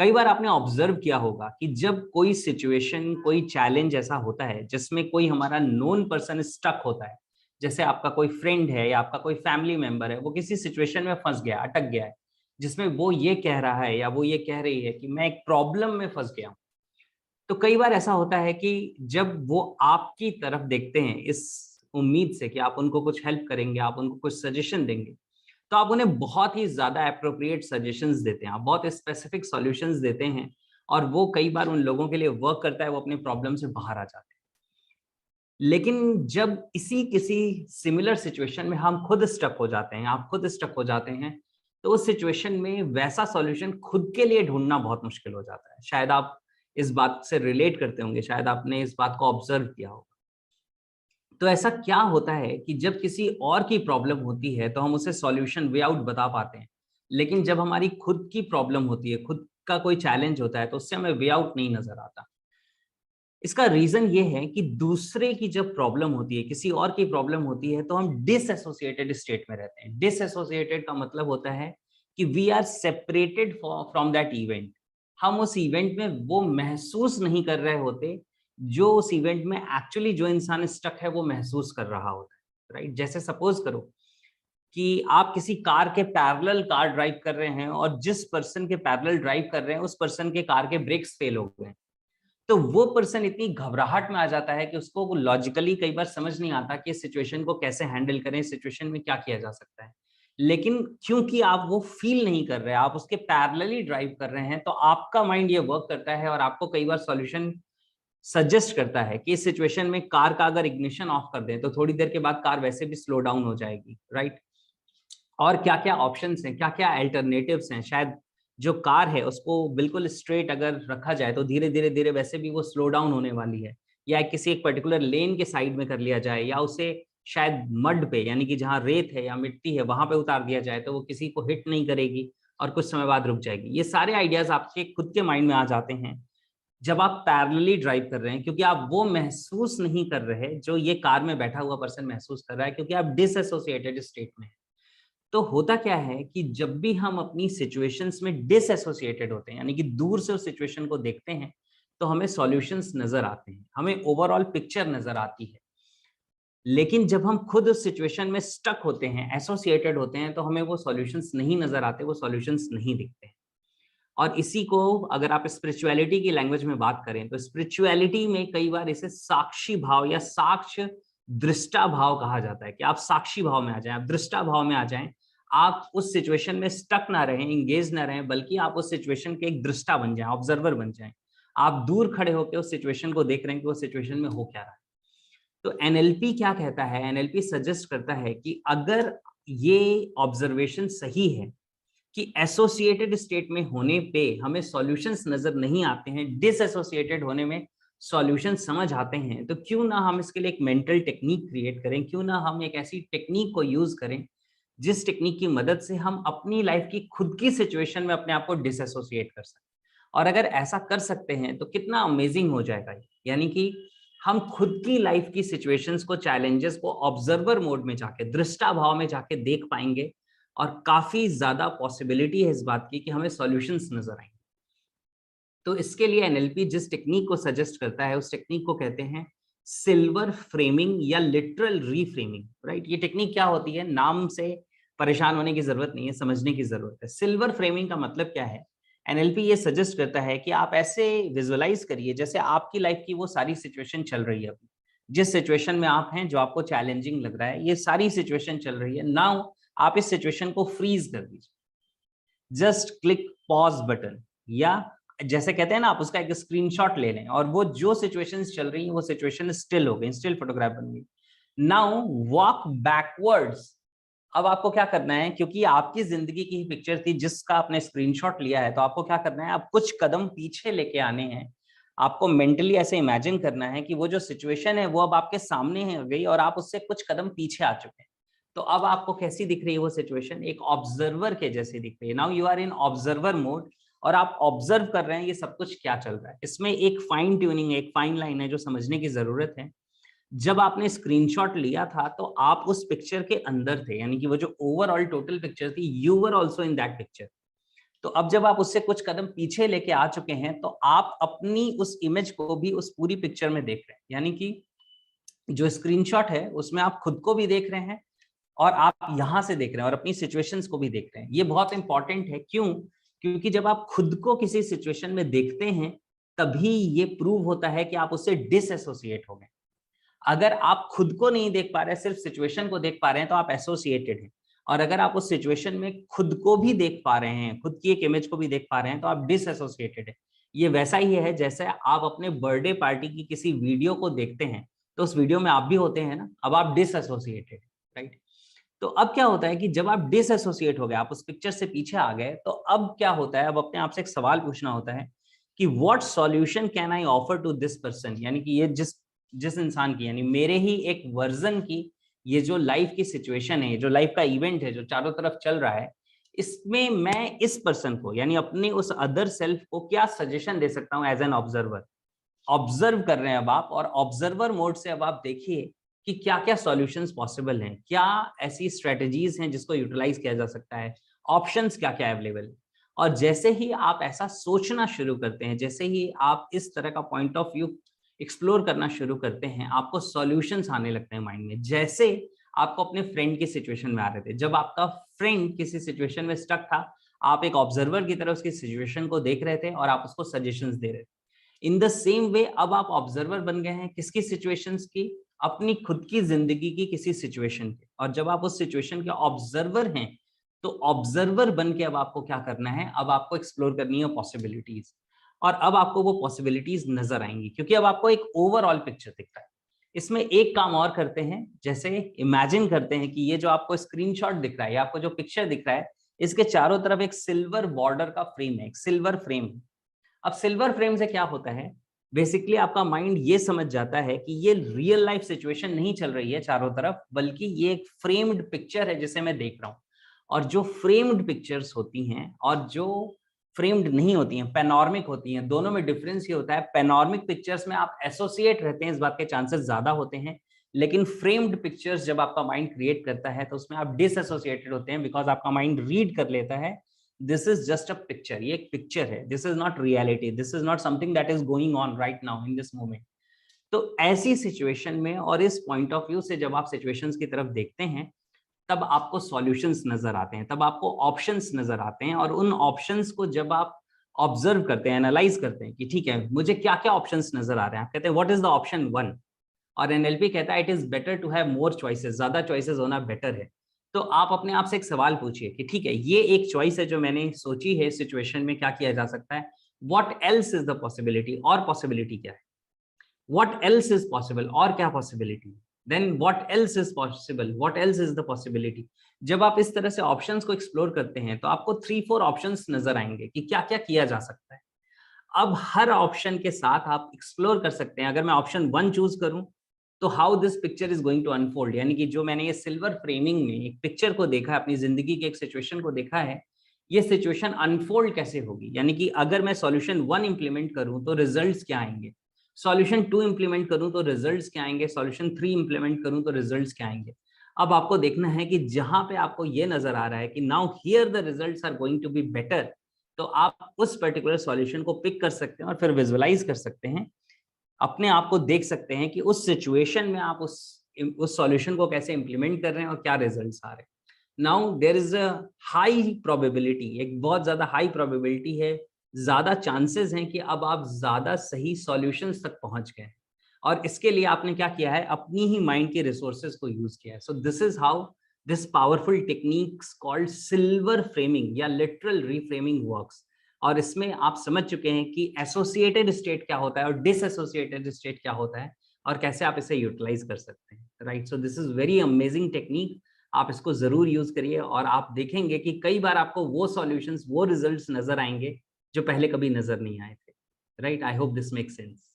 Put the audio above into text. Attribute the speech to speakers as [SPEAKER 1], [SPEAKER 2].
[SPEAKER 1] कई बार आपने ऑब्जर्व किया होगा कि जब कोई सिचुएशन, कोई चैलेंज ऐसा होता है जिसमें कोई हमारा नोन पर्सन स्टक होता है, जैसे आपका कोई फ्रेंड है या आपका कोई फैमिली मेंबर है, वो किसी सिचुएशन में फंस गया, अटक गया है, जिसमें वो ये कह रहा है या वो ये कह रही है कि मैं एक प्रॉब्लम में फंस गया हूं। तो कई बार ऐसा होता है कि जब वो आपकी तरफ देखते हैं इस उम्मीद से कि आप उनको कुछ हेल्प करेंगे, आप उनको कुछ सजेशन देंगे, तो आप उन्हें बहुत ही ज़्यादा एप्रोप्रिएट सजेशंस देते हैं, आप बहुत स्पेसिफिक सॉल्यूशंस देते हैं और वो कई बार उन लोगों के लिए वर्क करता है, वो अपने प्रॉब्लम से बाहर आ जाते हैं। लेकिन जब इसी किसी सिमिलर सिचुएशन में हम खुद स्टक हो जाते हैं, आप खुद स्टक हो जाते हैं, तो उस सिचुएशन में वैसा सॉल्यूशन खुद के लिए ढूँढना बहुत मुश्किल हो जाता है। शायद आप इस बात से रिलेट करते होंगे, शायद आपने इस बात को ऑब्जर्व किया होगा। तो ऐसा क्या होता है कि जब किसी और की प्रॉब्लम होती है तो हम उसे सॉल्यूशन वे आउट बता पाते हैं, लेकिन जब हमारी खुद की प्रॉब्लम होती है, खुद का कोई चैलेंज होता है, तो उससे हमें वे आउट नहीं नजर आता। इसका रीजन ये है कि दूसरे की जब प्रॉब्लम होती है, किसी और की प्रॉब्लम होती है, तो हम डिसएसोसिएटेड स्टेट में रहते हैं। डिसएसोसिएटेड का मतलब होता है कि we are separated from that event. हम उस इवेंट में वो महसूस नहीं कर रहे होते जो उस इवेंट में एक्चुअली जो इंसान स्टक है वो महसूस कर रहा होता है, राइट? जैसे सपोज करो कि आप किसी कार के पैरेलल कार ड्राइव कर रहे हैं और जिस पर्सन के पैरेलल ड्राइव कर रहे हैं उस पर्सन के कार के ब्रेक्स फेल हो गए हैं। तो वो पर्सन इतनी घबराहट में आ जाता है कि उसको लॉजिकली कई बार समझ नहीं आता कि इस सिचुएशन को कैसे हैंडल करें, इस सिचुएशन में क्या किया जा सकता है। लेकिन क्योंकि आप वो फील नहीं कर रहे, आप उसके पैरेलली ड्राइव कर रहे हैं, तो आपका माइंड ये वर्क करता है और आपको कई बार सॉल्यूशन सजेस्ट करता है कि इस सिचुएशन में कार का अगर इग्निशन ऑफ कर दें तो थोड़ी देर के बाद कार वैसे भी स्लो डाउन हो जाएगी, राइट? और क्या-क्या ऑप्शंस हैं, क्या-क्या अल्टरनेटिव्स हैं। शायद जो कार है उसको बिल्कुल स्ट्रेट अगर रखा जाए तो धीरे-धीरे वैसे भी वो स्लो डाउन होने वाली है, या किसी एक पर्टिकुलर लेन के साइड में कर लिया जाए, या उसे शायद मड पे यानी कि जहाँ रेत है या मिट्टी है वहाँ पे उतार दिया जाए तो वो किसी को हिट नहीं करेगी और कुछ समय बाद रुक जाएगी। ये सारे आइडियाज़ आपके खुद के माइंड में आ जाते हैं जब आप पैरेलली ड्राइव कर रहे हैं, क्योंकि आप वो महसूस नहीं कर रहे जो ये कार में बैठा हुआ पर्सन महसूस कर रहा है, क्योंकि आप डिसएसोसिएटेड स्टेट में हैं। तो होता क्या है कि जब भी हम अपनी सिचुएशंस में डिसएसोसिएटेड होते हैं, यानी कि दूर से उस सिचुएशन को देखते हैं, तो हमें सॉल्यूशंस नजर आते हैं, हमें ओवरऑल पिक्चर नजर आती है। लेकिन जब हम खुद उस सिचुएशन में स्टक होते हैं, एसोसिएटेड होते हैं, तो हमें वो सॉल्यूशंस नहीं नजर आते, वो सॉल्यूशंस नहीं दिखते हैं। और इसी को अगर आप स्पिरिचुअलिटी की लैंग्वेज में बात करें, तो स्पिरिचुअलिटी में कई बार इसे साक्षी भाव या साक्ष्य दृष्टा भाव कहा जाता है कि आप साक्षी भाव में आ जाएं, आप दृष्टा भाव में आ जाएं। आप उस सिचुएशन में स्टक ना रहें, इंगेज ना रहें, बल्कि आप उस सिचुएशन के एक दृष्टा बन जाएं, ऑब्जर्वर बन जाएं। आप दूर खड़े होकर उस सिचुएशन को देख रहे हैं कि वो सिचुएशन में हो क्या रहा है। तो एनएलपी क्या कहता है? एनएलपी सजेस्ट करता है कि अगर ये ऑब्जर्वेशन सही है कि एसोसिएटेड स्टेट में होने पे हमें सॉल्यूशंस नजर नहीं आते हैं, डिसएसोसिएटेड होने में सॉल्यूशन समझ आते हैं, तो क्यों ना हम इसके लिए एक मेंटल टेक्निक क्रिएट करें, क्यों ना हम एक ऐसी टेक्निक को यूज करें जिस टेक्निक की मदद से हम अपनी लाइफ की खुद की सिचुएशन में अपने आप को डिसएसोसिएट कर सकें। और अगर ऐसा कर सकते हैं तो कितना अमेजिंग हो जाएगा ये। यानी कि हम खुद की लाइफ की सिचुएशंस को, चैलेंजेस को ऑब्जर्वर मोड में जाके, दृष्टा भाव में जाके देख पाएंगे और काफ़ी ज़्यादा पॉसिबिलिटी है इस बात की कि हमें सॉल्यूशंस नज़र आएँगे। तो इसके लिए एनएलपी जिस टेक्नीक को सजेस्ट करता है, उस टेक्नीक को कहते हैं सिल्वर फ्रेमिंग या लिटरल रीफ्रेमिंग, राइट? ये टेक्नीक क्या होती है? नाम से परेशान होने की ज़रूरत नहीं है, समझने की ज़रूरत है। सिल्वर फ्रेमिंग का मतलब क्या है? एनएलपी ये सजेस्ट करता है कि आप ऐसे विजुअलाइज़ करिए जैसे आपकी लाइफ़ की वो सारी सिचुएशन चल रही है अभी। जिस सिचुएशन में आप हैं, जो आपको चैलेंजिंग लग रहा है, ये सारी सिचुएशन चल रही है। नाउ आप इस सिचुएशन को फ्रीज कर दीजिए, जस्ट क्लिक पॉज बटन, या जैसे कहते हैं ना, आप उसका एक स्क्रीनशॉट ले लें और वो जो सिचुएशंस चल रही हैं वो सिचुएशन स्टिल हो गई, स्टिल फोटोग्राफ बन गई। Now walk backwards. अब आपको क्या करना है, क्योंकि आपकी जिंदगी की ही पिक्चर थी जिसका आपने स्क्रीनशॉट लिया है, तो आपको क्या करना है, आप कुछ कदम पीछे लेके आने हैं। आपको मेंटली ऐसे इमेजिन करना है कि वो जो सिचुएशन है वो अब आपके सामने है गई और आप उससे कुछ कदम पीछे आ चुके हैं। तो अब आपको कैसी दिख रही है वो सिचुएशन? एक ऑब्जर्वर के जैसे दिख रही है। Now you are in observer mode और आप ऑब्जर्व कर रहे हैं ये सब कुछ क्या चल रहा है। इसमें एक फाइन ट्यूनिंग, एक फाइन लाइन है जो समझने की जरूरत है। जब आपने स्क्रीनशॉट लिया था तो आप उस पिक्चर के अंदर थे, यानी कि वो जो ओवरऑल टोटल पिक्चर थी, you were also in that picture. तो अब जब आप उससे कुछ कदम पीछे लेके आ चुके हैं तो आप अपनी उस इमेज को भी उस पूरी पिक्चर में देख रहे हैं, यानी कि जो स्क्रीनशॉट है उसमें आप खुद को भी देख रहे हैं और आप यहां से देख रहे हैं और अपनी सिचुएशंस को भी देख रहे हैं। ये बहुत इंपॉर्टेंट है। क्यों? क्योंकि जब आप खुद को किसी सिचुएशन में देखते हैं तभी ये प्रूव होता है कि आप उससे डिसएसोसिएट हो गए। अगर आप खुद को नहीं देख पा रहे, सिर्फ सिचुएशन को देख पा रहे हैं, तो आप एसोसिएटेड हैं। और अगर आप उस सिचुएशन में खुद को भी देख पा रहे हैं, खुद की एक इमेज को भी देख पा रहे हैं, तो आप डिसएसोसिएटेड है। ये वैसा ही है जैसे आप अपने बर्थडे पार्टी की किसी वीडियो को देखते हैं तो उस वीडियो में आप भी होते हैं ना, अब आप डिसएसोसिएटेड, राइट। तो अब क्या होता है कि जब आप डिसएसोसिएट हो गए, आप उस पिक्चर से पीछे आ गए, तो अब क्या होता है, अब अपने आप से एक सवाल पूछना होता है कि what solution can I offer to this person, यानी कि ये जिस जिस इंसान की, यानी मेरे ही एक वर्जन की ये जो लाइफ की सिचुएशन है, जो लाइफ का इवेंट है जो चारों तरफ चल रहा है, इसमें मैं इस पर्सन को, यानी अपने उस अदर सेल्फ को क्या सजेशन दे सकता हूं एज एन ऑब्जर्वर। ऑब्जर्व कर रहे हैं अब आप, और ऑब्जर्वर मोड से अब आप देखिए कि क्या क्या सॉल्यूशंस पॉसिबल हैं, क्या ऐसी स्ट्रेटजीज हैं जिसको यूटिलाइज किया जा सकता है, ऑप्शंस क्या क्या अवेलेबल है। और जैसे ही आप ऐसा सोचना शुरू करते हैं, जैसे ही आप इस तरह का पॉइंट ऑफ व्यू एक्सप्लोर करना शुरू करते हैं, आपको सॉल्यूशंस आने लगते हैं माइंड में। जैसे आपको अपने फ्रेंड की सिचुएशन में आ रहे थे, जब आपका फ्रेंड किसी सिचुएशन में स्टक था, आप एक ऑब्जर्वर की तरह उसकी सिचुएशन को देख रहे थे और आप उसको सजेशंस दे रहे थे। इन द सेम वे अब आप ऑब्जर्वर बन गए हैं, किसकी सिचुएशंस की, अपनी खुद की जिंदगी की किसी सिचुएशन के। और जब आप उस सिचुएशन के ऑब्जर्वर हैं, तो ऑब्जर्वर बन के अब आपको क्या करना है, अब आपको एक्सप्लोर करनी है पॉसिबिलिटीज। और अब आपको वो पॉसिबिलिटीज नजर आएंगी क्योंकि अब आपको एक ओवरऑल पिक्चर दिख रहा है। इसमें एक काम और करते हैं, जैसे इमेजिन करते हैं कि ये जो आपको स्क्रीनशॉट दिख रहा है, आपको जो पिक्चर दिख रहा है, इसके चारों तरफ एक सिल्वर बॉर्डर का फ्रेम है, एक सिल्वर फ्रेम है। अब सिल्वर फ्रेम से क्या होता है, बेसिकली आपका माइंड ये समझ जाता है कि ये रियल लाइफ सिचुएशन नहीं चल रही है चारों तरफ, बल्कि ये एक फ्रेम्ड पिक्चर है जिसे मैं देख रहा हूं। और जो फ्रेम्ड पिक्चर्स होती हैं और जो फ्रेम्ड नहीं होती हैं, पैनोरामिक होती हैं, दोनों में डिफरेंस ये होता है, पैनोरामिक पिक्चर्स में आप एसोसिएट रहते हैं, इस बात के चांसेस ज्यादा होते हैं। लेकिन फ्रेम्ड पिक्चर्स जब आपका माइंड क्रिएट करता है तो उसमें आप डिसएसोसिएटेड होते हैं, बिकॉज आपका माइंड रीड कर लेता है this is just a picture, ये एक पिक्चर है, this is not reality, this is not something that is going on right now in this moment. तो ऐसी सिचुएशन में और इस पॉइंट ऑफ व्यू से जब आप सिचुएशंस की तरफ देखते हैं, तब आपको सॉल्यूशंस नजर आते हैं, तब आपको ऑप्शंस नजर आते हैं। और उन ऑप्शंस को जब आप ऑब्जर्व करते हैं, एनालाइज करते हैं कि ठीक है मुझे क्या क्या ऑप्शंस नजर आ रहे हैं, आप कहते हैं what is the option one, और एनएलपी कहता है it is better to have more choices, ज्यादा चॉइसेस होना बेटर है। तो आप अपने आप से एक सवाल पूछिए कि ठीक है ये एक चॉइस है जो मैंने सोची है, सिचुएशन में क्या किया जा सकता है, what else is the possibility, और पॉसिबिलिटी क्या है, व्हाट एल्स इज पॉसिबल, और क्या possibility, then what else is possible, what else is the possibility. जब आप इस तरह से ऑप्शंस को एक्सप्लोर करते हैं तो आपको 3-4 ऑप्शंस नजर आएंगे कि क्या क्या किया जा सकता है। अब हर ऑप्शन के साथ आप एक्सप्लोर कर सकते हैं। अगर मैं ऑप्शन 1 चूज करूं तो how this picture is going to unfold, यानी कि जो मैंने ये सिल्वर फ्रेमिंग में एक पिक्चर को देखा, अपनी जिंदगी के एक सिचुएशन को देखा है, ये सिचुएशन अनफोल्ड कैसे होगी। यानी कि अगर मैं सॉल्यूशन 1 इंप्लीमेंट करूं तो रिजल्ट्स क्या आएंगे, सॉल्यूशन 2 इंप्लीमेंट करूं तो रिजल्ट्स क्या आएंगे, सॉल्यूशन 3 इंप्लीमेंट करूं तो रिजल्ट्स क्या आएंगे। अब आपको देखना है कि जहां पे आपको ये नजर आ रहा है कि now here the results are going to be better, तो आप उस पर्टिकुलर सॉल्यूशन को पिक कर सकते हैं और फिर विजुअलाइज कर सकते हैं, अपने आप को देख सकते हैं कि उस सिचुएशन में आप उस सॉल्यूशन को कैसे इंप्लीमेंट कर रहे हैं और क्या रिजल्ट्स आ रहे हैं। Now there is a high probability, एक बहुत ज्यादा हाई प्रोबेबिलिटी है, ज्यादा चांसेस हैं कि अब आप ज्यादा सही सॉल्यूशंस तक पहुंच गए। और इसके लिए आपने क्या किया है, अपनी ही माइंड के रिसोर्सेज को यूज किया है। So this is how this powerful techniques called silver framing या लिटरल रीफ्रेमिंग वर्क्स। और इसमें आप समझ चुके हैं कि एसोसिएटेड स्टेट क्या होता है और डिसएसोसिएटेड स्टेट क्या होता है और कैसे आप इसे यूटिलाइज कर सकते हैं, right. So this is very amazing technique, आप इसको जरूर यूज करिए और आप देखेंगे कि कई बार आपको वो सॉल्यूशंस, वो रिजल्ट्स नजर आएंगे जो पहले कभी नजर नहीं आए थे, right. I hope this makes sense.